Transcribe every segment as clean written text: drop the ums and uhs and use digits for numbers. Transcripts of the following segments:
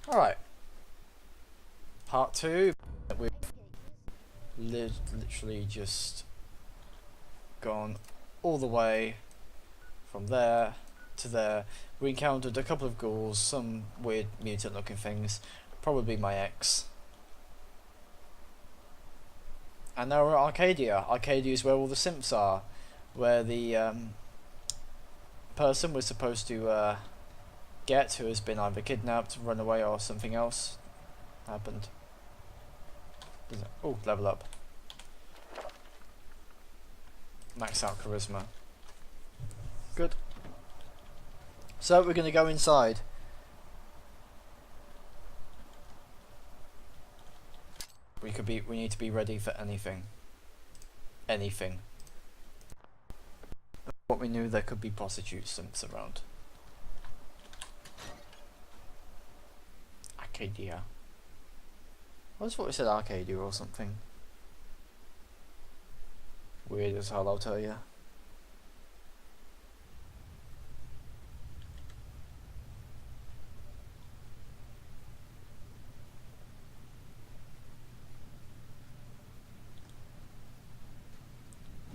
Alright. Part 2. We've literally just gone all the way from there to there. We encountered a couple of ghouls, some weird mutant looking things, probably my ex. And now we're at Arcadia. Arcadia is where all the synths are, where the person we're supposed to get, who has been either kidnapped, run away, or something else happened. Oh, level up. Max out charisma. Good. So we're going to go inside. We need to be ready for anything. Anything. What we knew, there could be prostitute simps around. Arcadia. I just thought we said Arcadia or something. Weird as hell, I'll tell you.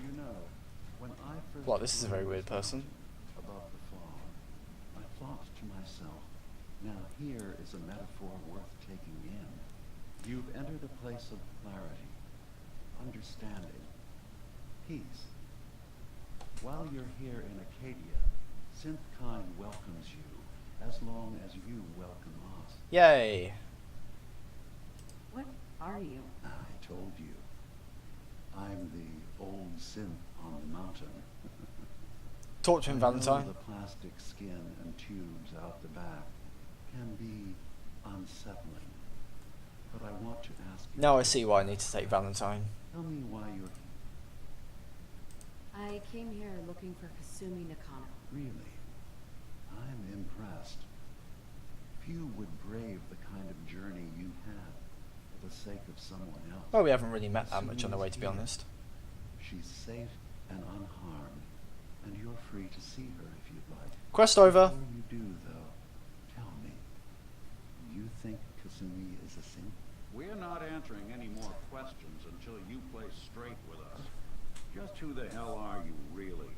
You know, when I first Well, this is a very weird person. above the fall, I thought to myself, now here is a metaphor worth taking in. You've entered a place of clarity, understanding, peace. While you're here in Acadia, Synthkind welcomes you as long as you welcome us. Yay! What are you? I told you. I'm the old synth on the mountain. Talk to him, I know Valentine. the plastic skin and tubes out the back can be unsettling, but I want to ask you. Now I see why I need to take Valentine. Tell me why you're here. I came here looking for Kasumi Nakano. Really? I'm impressed. Few would brave the kind of journey you had for the sake of someone else. Well, we haven't really met that much on the way, to be Here. honest. She's safe and unharmed, and you're free to see her if you'd like. Quest over. Before you do, though, tell me, you think Kasumi is a synth? We're not answering any more questions until you play straight with us. Just who the hell are you, really?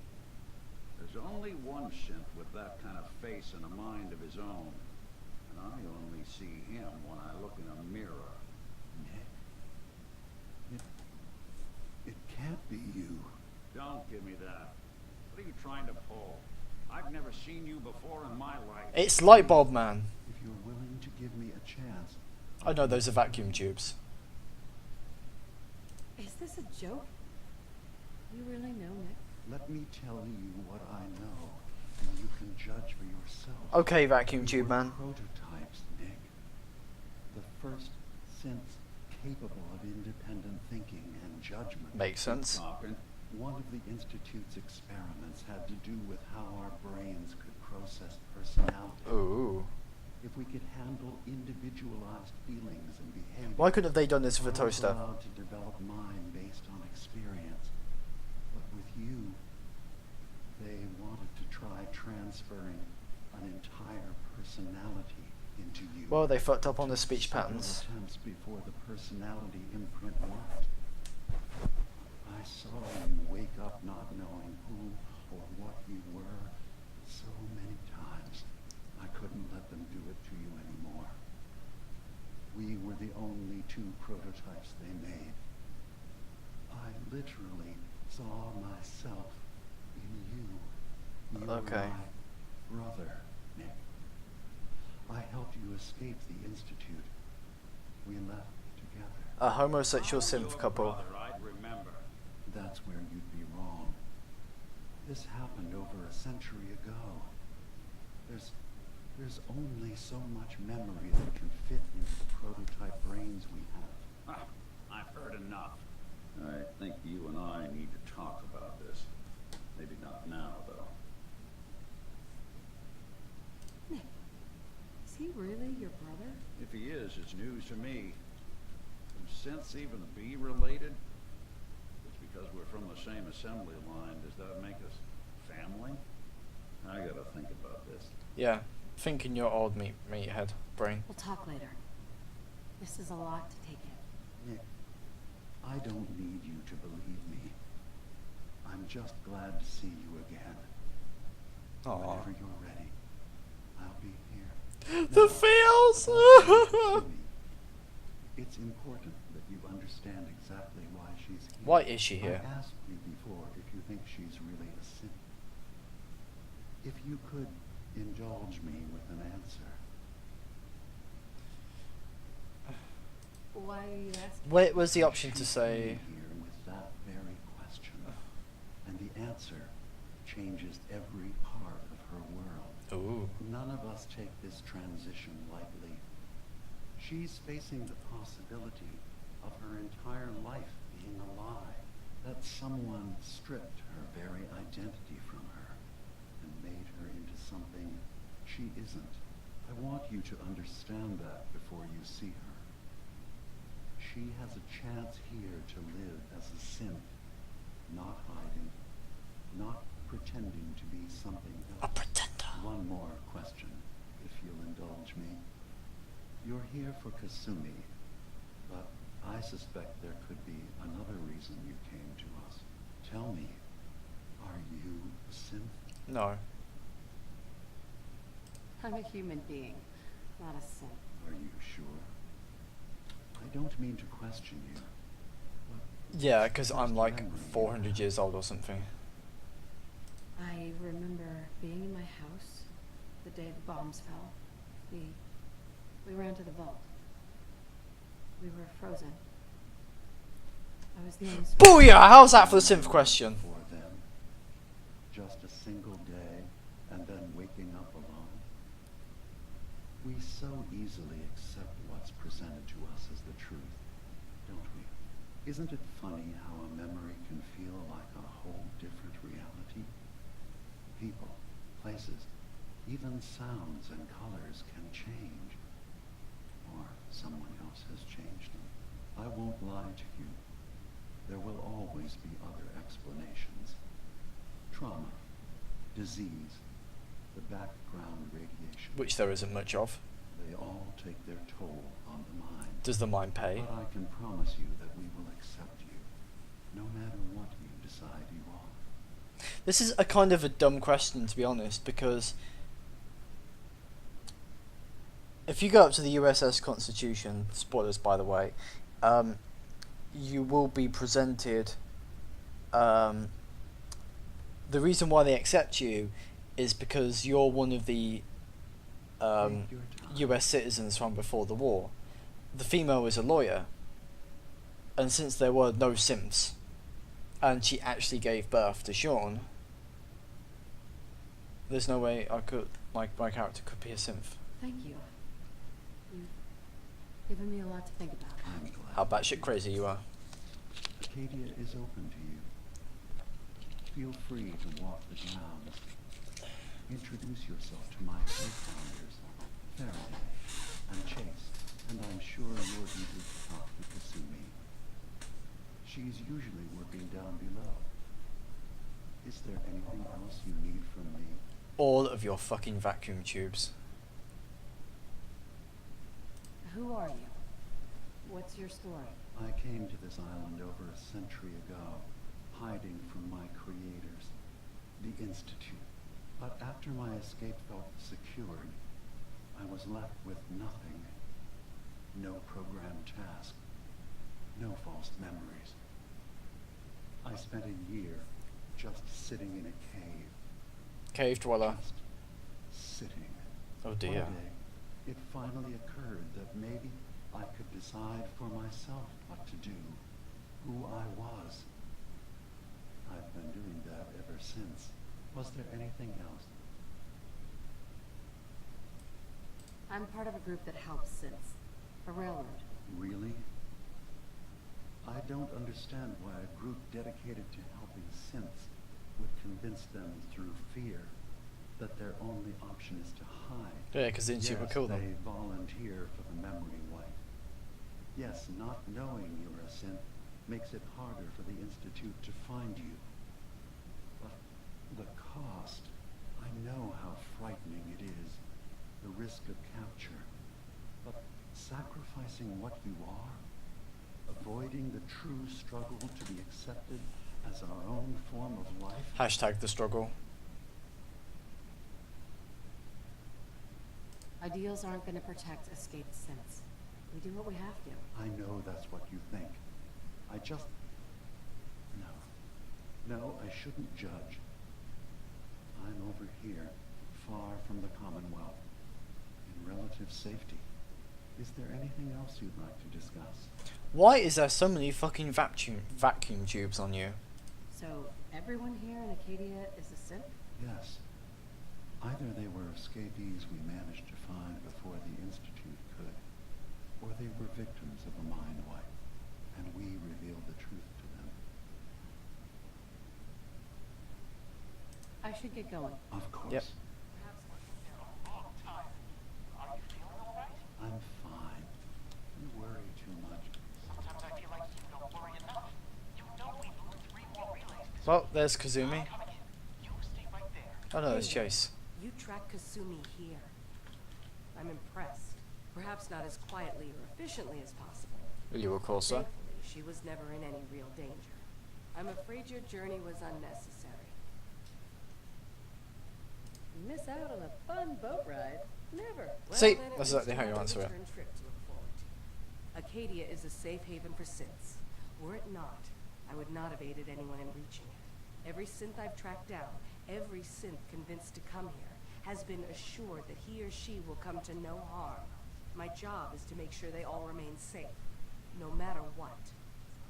There's only one synth with that kind of face and a mind of his own. And I only see him when I look in a mirror. Nick? It can't be you. Don't give me that. What are you trying to pull? I've never seen you before in my life. It's Lightbulb Man. If you're willing to give me a chance. I know those are vacuum tubes. Is this a joke? You really know Nick? Let me tell you what I know, and you can judge for yourself. Okay, vacuum We tube were man. Prototypes, Nick. The first synths capable of independent thinking and judgment. Makes sense. Talking. One of the Institute's experiments had to do with how our brains could process personality. Ooh. If we could handle individualized feelings and behavior. Why couldn't have they done this with a I was toaster? allowed to develop mine based on experience. But with you, they wanted to try transferring an entire personality into you. Well, they fucked up on the Took speech several patterns. attempts before the personality imprint worked. I saw you wake up not knowing who or what you were so many times. I couldn't let them do it to you anymore. We were the only two prototypes they made. I literally saw myself in you. You were Okay. my brother, Nick. I helped you escape the Institute. We left together. A homosexual If I were synth your couple. brother, I'd remember. That's where you'd be wrong. This happened over a century ago. There's only so much memory that can fit into the prototype brains we have. Ah, I've heard enough. I think you and I need to talk about this. Maybe not now, though. Nick, is he really your brother? If he is, it's news to me. Can synths even be related? It's because we're from the same assembly line. Does that make us family? I gotta think about this. Yeah. Thinking your old meathead brain. We'll talk later. This is a lot to take in. Nick, I don't need you to believe me. I'm just glad to see you again. Aww. Whenever you're ready, I'll be here. The Now, feels! about Kasumi. It's important that you understand exactly why she's here. Why is she here? I asked you before if you think she's really a synth. If you could indulge me with an answer. Why are you asking? Where was the option to She say... came here with that very question, and the answer changes every part of her world. Ooh. None of us take this transition lightly. She's facing the possibility of her entire life being a lie, that someone stripped her very identity from her and made her into something she isn't. I want you to understand that before you see her. She has a chance here to live as a synth, not hiding, not pretending to be something else. A pretender. One more question, if you'll indulge me. You're here for Kasumi, but I suspect there could be another reason you came to us. Tell me, are you a synth? No. I'm a human being, not a synth. Are you sure? I don't mean to question you. But Yeah, because what's I'm the like memory you 400 have? years old or something. I remember being in my house the day the bombs fell. We ran to the vault. We were frozen. I was the only Booyah! How's that for the synth question? For them, just a single day, and then waking up alone. We so easily accept what's presented to us as the truth, don't we? Isn't it funny how a memory can feel like a whole different reality? People, places, even sounds and colors can change. Or someone else has changed them. I won't lie to you. There will always be other explanations. Trauma, disease, the background radiation. Which there isn't much of. They all take their toll on the mind. Does the mind pay? But I can promise you that we will accept you, no matter what you decide you are. This is a kind of a dumb question, to be honest, because if you go up to the USS Constitution, spoilers by the way, you will be presented, the reason why they accept you is because you're one of the Take your time. US citizens from before the war. The female is a lawyer, and since there were no synths, and she actually gave birth to Sean, there's no way I could, my character could be a synth. Thank you. You've given me a lot to think about. I'm glad. How batshit crazy you are. Acadia is open to you. Feel free to walk the grounds. Introduce yourself to my co-founders, Faraday and Chase, and I'm sure you're eager to talk to Kasumi. She's usually working down below. Is there anything else you need from me? All of your fucking vacuum tubes. Who are you? What's your story? I came to this island over a century ago, hiding from my creators, the Institute. But after my escape felt secured, I was left with nothing. No programmed task. No false memories. I spent a year just sitting in a cave. Cave dweller. Just sitting. Oh dear. One day, it finally occurred that maybe I could decide for myself what to do, who I was. I've been doing that ever since. Was there anything else? I'm part of a group that helps synths. A railroad. Really? I don't understand why a group dedicated to helping synths would convince them through fear that their only option is to hide. Yeah, because the Institute will kill They them. volunteer for the memory wipe. Yes, not knowing you're a synth makes it harder for the Institute to find you. But the cost, I know how frightening it is. the risk of capture, but sacrificing what you are, avoiding the true struggle to be accepted as our own form of life. Hashtag the struggle. Ideals aren't going to protect escaped synths. We do what we have to. I know that's what you think. I just... No, I shouldn't judge. I'm over here, far from the Commonwealth, in relative safety. Is there anything else you'd like to discuss? Why is there so many fucking vacuum tubes on you? So, everyone here in Acadia is a synth? Yes. Either they were escapees we managed to find before the Institute could, or they were victims of a mind wipe, and we revealed the truth to them. I should get going. Of course. Yep. I'm fine. You worry too much. Sometimes I feel like you don't worry enough. You know we blew 3 more relays. Well, there's Kazumi. Coming in. You stay right there. Oh no, it's Chase. You track Kasumi here. I'm impressed. Perhaps not as quietly or efficiently as possible. Will you recall, sir? Thankfully, she was never in any real danger. I'm afraid your journey was unnecessary. You miss out on a fun boat ride. Never. See, Well, then that's at least exactly how you have a answer it. return trip to look forward to. Acadia is a safe haven for synths. Were it not, I would not have aided anyone in reaching it. Every synth I've tracked down, every synth convinced to come here, has been assured that he or she will come to no harm. My job is to make sure they all remain safe, no matter what.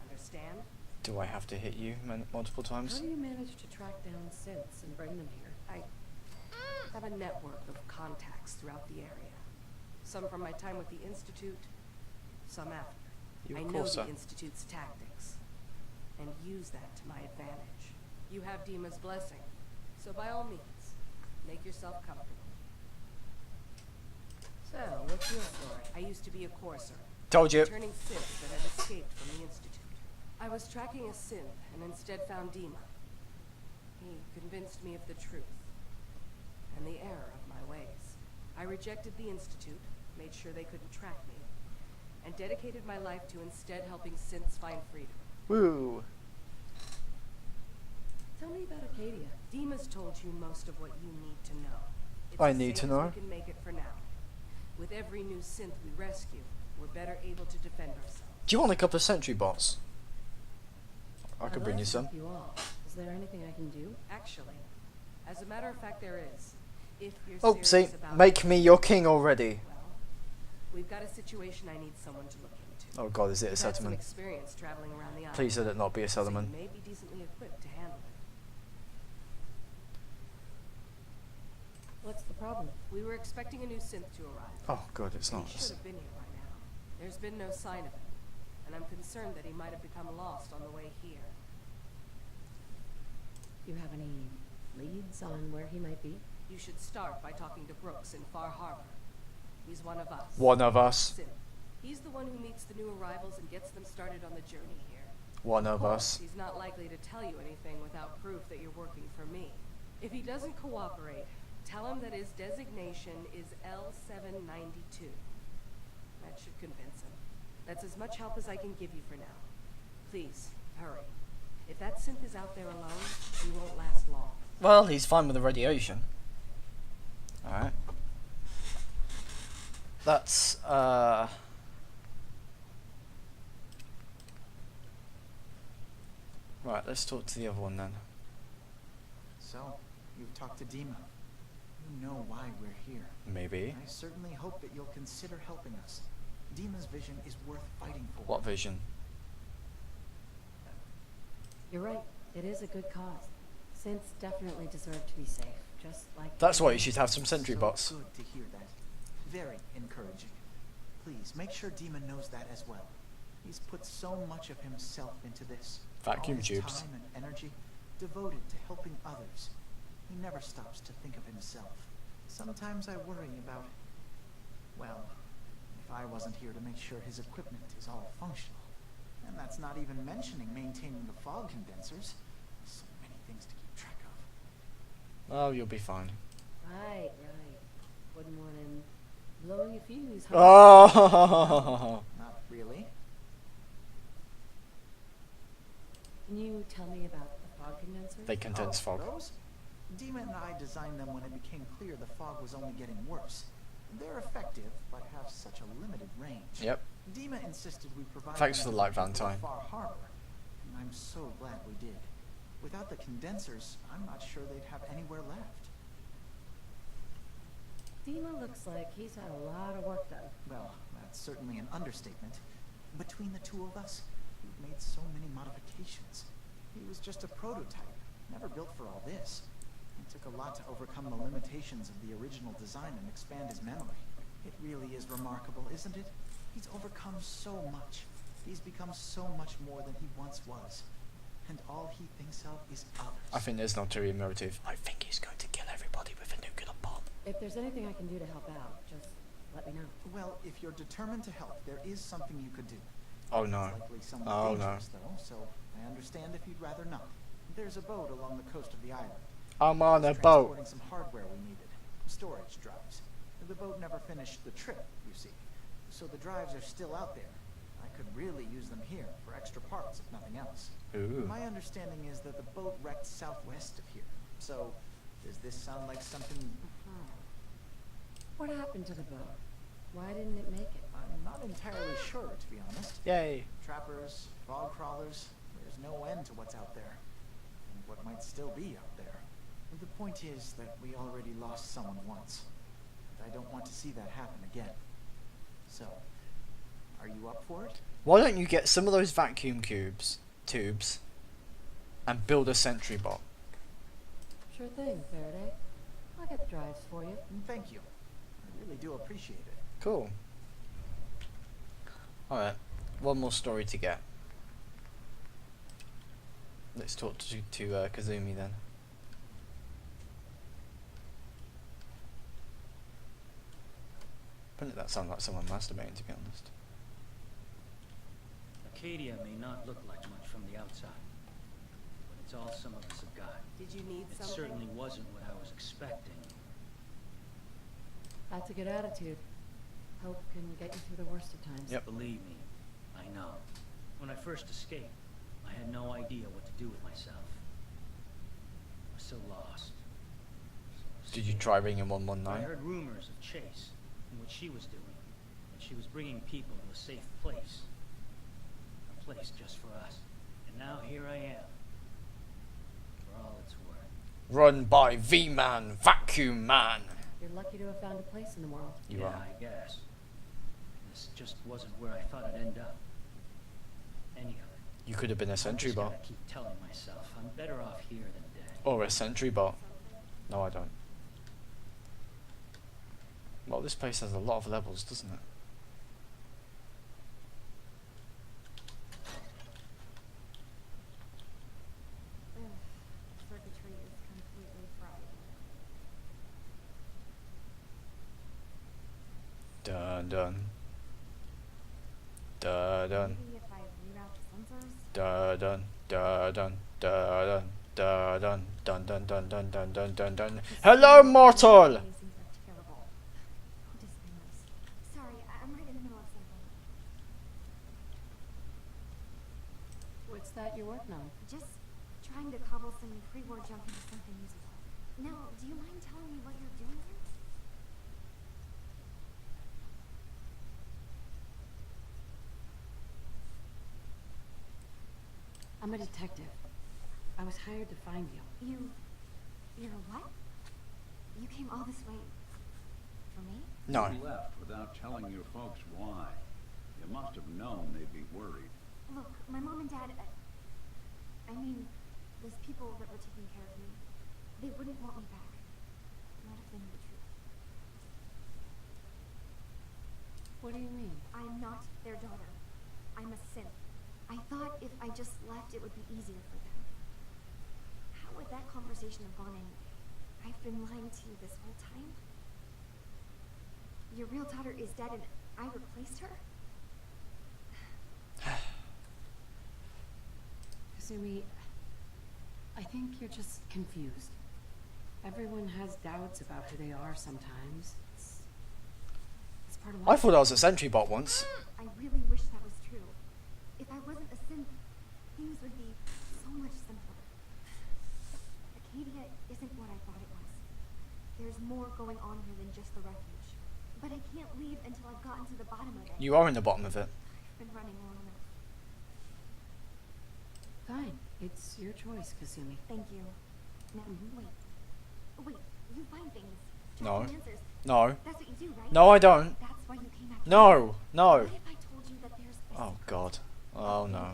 Understand? Do I have to hit you multiple How times? do you manage to track down synths and bring them here? I have a network of contacts throughout the area. Some from my time with the Institute, some after. You I of know course, the sir. Institute's tactics, and use that to my advantage. You have Dima's blessing, so by all means, make yourself comfortable. So, what's your story? I used to be a courser, Told you. returning synths that had escaped from the Institute. I was tracking a synth and instead found Dima. He convinced me of the truth and the error of my ways. I rejected the Institute, made sure they couldn't track me, and dedicated my life to instead helping synths find freedom. Woo. Tell me about Acadia. Dima's told you most of what you need to know. It's I as need to safe as know. we can make it for now. With every new synth we rescue, we're better able to defend ourselves. Do you want a couple of sentry bots? I I'd could bring like you to some. help you all. Is there anything I can do? Actually, as a matter of fact, there is. If you're Oh, see, serious about make it, me your king already. well, we've got a situation I need someone to look into. Oh god, is it a You've had some settlement? experience traveling around the island. Please let it not be a so you settlement. may be decently equipped to handle it. What's the problem? We were expecting a new synth to arrive. Oh god, it's He not. should have been here by now. There's been no sign of him, and I'm concerned that he might have become lost on the way here. Do you have any leads on where he might be? You should start by talking to Brooks in Farharbor. He's one of us. One of us. Synth. He's the one who meets the new arrivals and gets them started on the journey here. One of course, us. he's not likely to tell you anything without proof that you're working for me. If he doesn't cooperate, tell him that his designation is L792. That should convince him. That's as much help as I can give you for now. Please, hurry. If that synth is out there alone, he won't last long. Well, he's fine with the radiation. Alright. That's, Right, let's talk to the other one then. So, you've talked to Dima. You know why we're here. Maybe. I certainly hope that you'll consider helping us. Dima's vision is worth fighting for. What vision? You're right. It is a good cause. Synths definitely deserve to be safe, just like... That's why you should have some sentry So bots. good to hear that. Very encouraging. Please, make sure Dima knows that as well. He's put so much of himself into this. Vacuum all his tubes. time and energy devoted to helping others. He never stops to think of himself. Sometimes I worry about, well, if I wasn't here to make sure his equipment is all functional. And that's not even mentioning maintaining the fog condensers. So many things to keep track of. Oh, you'll be fine. Right. Wouldn't want him blowing a fuse, huh? Oh. Not really. Can you tell me about the fog condensers? They condense fog. Those? Dima and I designed them when it became clear the fog was only getting worse. They're effective, but have such a limited range. Yep. Dima insisted we provide Thanks them for the to light, people Valentine. at Farharbor, and I'm so glad we did. Without the condensers, I'm not sure they'd have anywhere left. Dima looks like he's had a lot of work done. Well, that's certainly an understatement. Between the two of us, we've made so many modifications. He was just a prototype, never built for all this. It took a lot to overcome the limitations of the original design and expand his memory. It really is remarkable, isn't it? He's overcome so much. He's become so much more than he once was. And all he thinks of is others. I think there's an ulterior motive. I think he's going to kill everybody with a nuclear bomb. If there's anything I can do to help out, just let me know. Well, if you're determined to help, there is something you could do. Oh no. It's likely somewhat Oh no. dangerous, though, so I understand if you'd rather not. There's a boat along the coast of the island. I'm on a It's boat. transporting some hardware we needed. Storage drives. The boat never finished the trip, you see. So the drives are still out there. I could really use them here for extra parts, if nothing else. Ooh. My understanding is that the boat wrecked southwest of here. So, does this sound like something... What happened to the boat? Why didn't it make it? I'm not entirely sure, to be honest. Yay. Trappers, fog crawlers, there's no end to what's out there. And what might still be out there. The point is that we already lost someone once. And I don't want to see that happen again. So, are you up for it? Why don't you get some of those vacuum tubes, and build a sentry bot? Sure thing, Faraday. I'll get the drives for you. Thank you. I really do appreciate it. Cool. Alright, one more story to get. Let's talk to Kazumi then. Wouldn't that sound like someone masturbating, to be honest? Acadia may not look like much from the outside, but it's all some of us have got. Did you need It something? certainly wasn't what I was expecting. That's a good attitude. Hope can get you through the worst of times. Yep. Believe me, I know. When I first escaped, I had no idea what to do with myself. I was so lost. So Did you scared. try ringing I 119? heard rumors of Chase and what she was doing. And she was bringing people to a safe place. A place just for us. And now here I am. For all it's worth. Run by V-Man, Vacuum Man. You're lucky to have found a place in the world. You Yeah, are. I guess. This just wasn't where I thought it'd end up. Any of it. You could have been a sentry I just gotta bot. keep telling myself I'm better off here than dead. Or a sentry bot. No, I don't. Well, this place has a lot of levels, doesn't it? Circuitry is completely fried. Dun dun. Dun dun. Maybe if I reroute the sensors? Dun dun. Dun dun. Dun dun. Dun dun dun dun dun dun dun dun. Hello, mortal! These things are terrible. Oh, just be nice. Sorry, I'm right in the middle of something. What's that you're working on? Just trying to cobble some pre-war junk into something usable. Now, do you mind telling me what you're doing here? I'm a detective. I was hired to find you. You're what? You came all this way for me? No. You left without telling your folks why. You must have known they'd be worried. Look, my mom and dad, I mean, those people that were taking care of me, they wouldn't want me back. Not if they knew the truth. What do you mean? I'm not their daughter. I'm a synth. I thought if I just left, it would be easier for them. How would that conversation have gone anyway? I've been lying to you this whole time? Your real daughter is dead and I replaced her? Kazumi, I think you're just confused. Everyone has doubts about who they are sometimes. It's part of I life. thought I was a sentry bot once. I really wish that was true. If I wasn't a synth, things would be so much simpler. Acadia isn't what I thought it was. There's more going on here than just the refuge. But I can't leave until I've gotten to the bottom of it. You are in the bottom of it. I've been running long enough. Fine. It's your choice, Kasumi. Thank you. Now, wait, you find things. No. Track answers. No. That's what you do, right? No, I don't. That's why you came after me. No. No. What if I told you that there's a Oh secret- God. Oh no.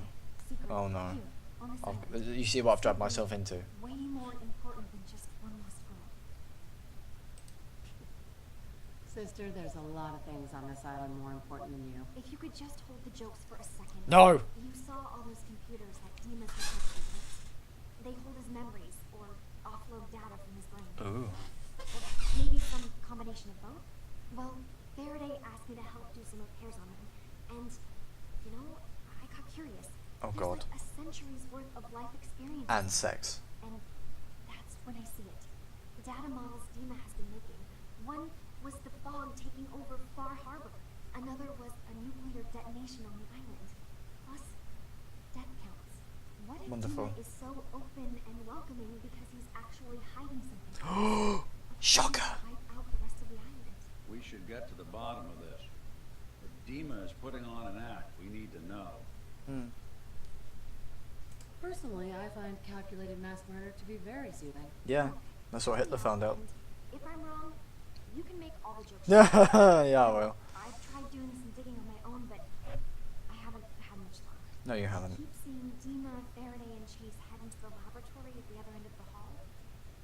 secret Oh no. here, on this island? You see what I've dragged myself into. Way more important than just one lost girl. Sister, there's a lot of things on this island more important than you. If you could just hold the jokes for a second. No. You saw all those computers that Dima's detected. They hold his memories or offload data from his brain. Ooh. Or maybe some combination of both. Well, Faraday asked me to help do some repairs on him. And, you know, I got curious. Oh, There's God. like a century's worth of life experience. And sex. And that's when I see it. The data models Dima has been making. One was the fog taking over Farharbor. Another was a nuclear detonation on the island. Plus, death counts. What if Wonderful. Dima is so open and welcoming because he's actually hiding something? Shocker. Wipe out the rest of the island. We should get to the bottom of this. If Dima is putting on an act, we need to know. Hmm. Personally, I find calculated mass murder to be very soothing. Yeah. That's what Hitler found out. And if I'm wrong, you can make all the jokes. Yeah, well. I've tried doing some digging on my own, but I haven't had much luck. No, you I haven't. keep seeing Dima, Faraday, and Chase head into the laboratory at the other end of the hall.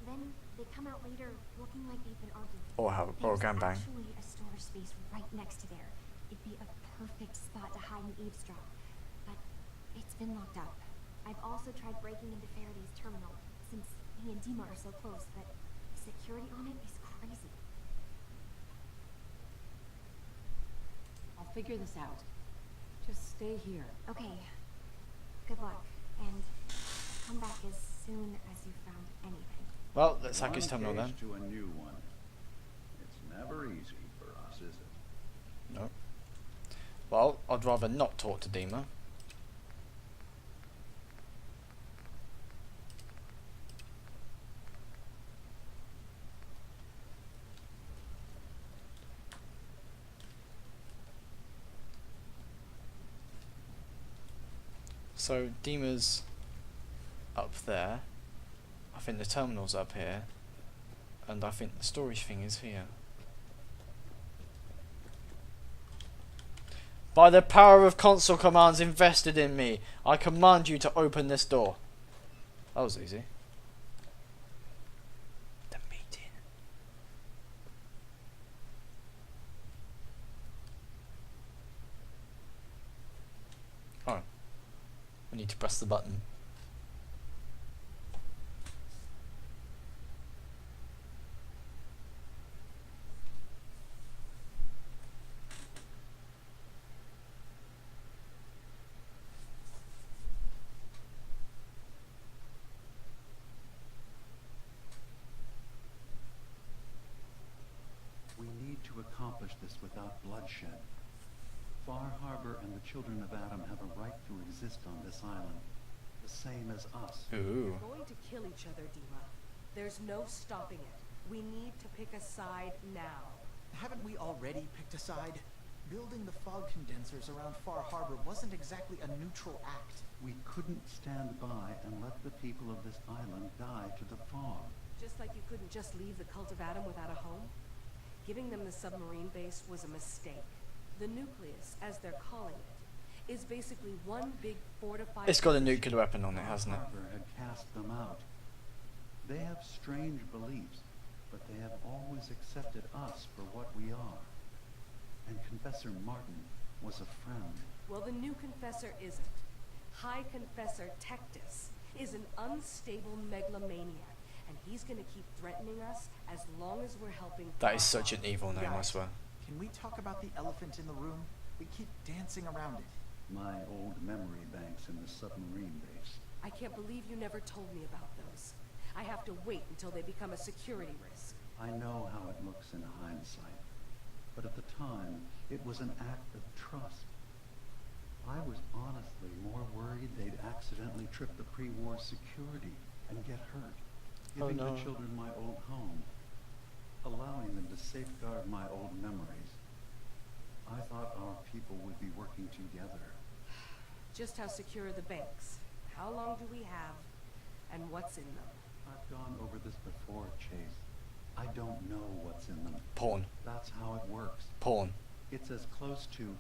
Then they come out later looking like they've been arguing. Or have or There's gangbang. actually a storage space right next to there. It'd be a perfect spot to hide and eavesdrop. But it's been locked up. I've also tried breaking into Faraday's terminal, since he and Dima are so close, but security on it is crazy. I'll figure this out. Just stay here. Okay. Good luck, and come back as soon as you found anything. Well, let's hack his One terminal then. case to a new one. It's never easy for us, is it? No. Well, I'd rather not talk to Dima. So Dima's up there. I think the terminal's up here. And I think the storage thing is here. By the power of console commands invested in me, I command you to open this door. That was easy. The meeting. Oh. I need to press the button. We need to accomplish this without bloodshed. Farharbor and the children of Adam have a right to exist on this island, the same as us. Ooh. We're going to kill each other, Dima. There's no stopping it. We need to pick a side now. Haven't we already picked a side? Building the fog condensers around Farharbor wasn't exactly a neutral act. We couldn't stand by and let the people of this island die to the fog. Just like you couldn't just leave the cult of Adam without a home? Giving them the submarine base was a mistake. The nucleus, as they're calling it, is basically one big fortified... It's got a nuclear weapon on it, hasn't it? Farharbor had cast them out. They have strange beliefs, but they have always accepted us for what we are. And Confessor Martin was a friend. Well, the new confessor isn't. High Confessor Tectus is an unstable megalomaniac, and he's gonna keep threatening us as long as we're helping... That is such an evil name, I Guys, swear. Can we talk about the elephant in the room? We keep dancing around it. My old memory banks in the submarine base. I can't believe you never told me about those. I have to wait until they become a security risk. I know how it looks in hindsight. but at the time, it was an act of trust. I was honestly more worried they'd accidentally trip the pre-war security and get hurt, Oh, giving no. the children my old home, allowing them to safeguard my old memories. I thought our people would be working together. Just how secure are the banks? How long do we have? And what's in them? I've gone over this before, Chase. I don't know what's in them. Porn. That's how it works. Porn. It's as close to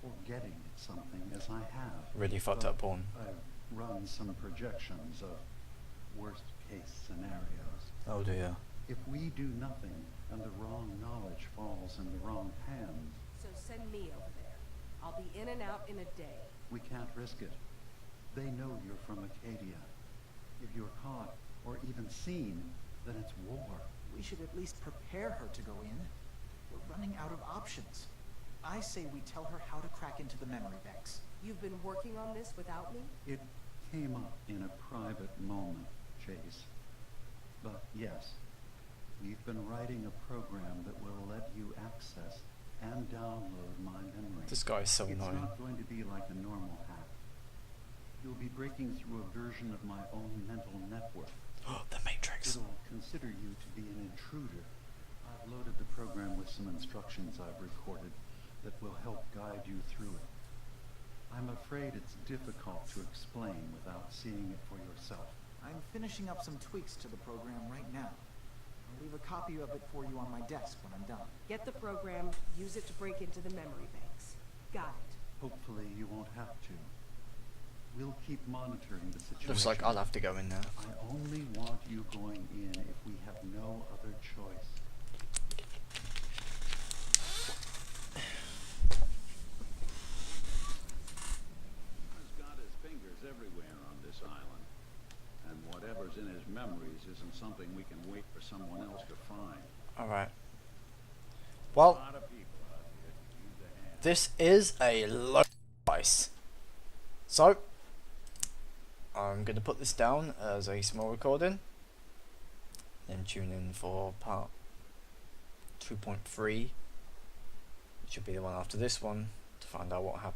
forgetting something as I have. Really fucked up porn. I've run some projections of worst-case scenarios. Oh dear. If we do nothing and the wrong knowledge falls in the wrong hands, So send me over there. I'll be in and out in a day. we can't risk it. They know you're from Acadia. If you're caught or even seen, then it's war. We should at least prepare her to go in. We're running out of options. I say we tell her how to crack into the memory banks. You've been working on this without me? It came up in a private moment, Chase. But yes, we've been writing a program that will let you access and download my memory. This guy is so It's annoying. not going to be like a normal hack. You'll be breaking through a version of my own mental network. The Matrix. It'll consider you to be an intruder. I've loaded the program with some instructions I've recorded that will help guide you through it. I'm afraid it's difficult to explain without seeing it for yourself. I'm finishing up some tweaks to the program right now. I'll leave a copy of it for you on my desk when I'm done. Get the program, use it to break into the memory banks. Got it. Hopefully you won't have to. We'll keep monitoring the situation. Looks like I'll have to go in there. I only want you going in if we have no other choice. He's got his fingers everywhere on this island. And whatever's in his memories isn't something we can wait for someone else to find. Alright. A Well, lot of people out here could use a hand. this is a low price. So, I'm going to put this down as a small recording. Then tune in for part 2.3, which should be the one after this one, to find out what happened.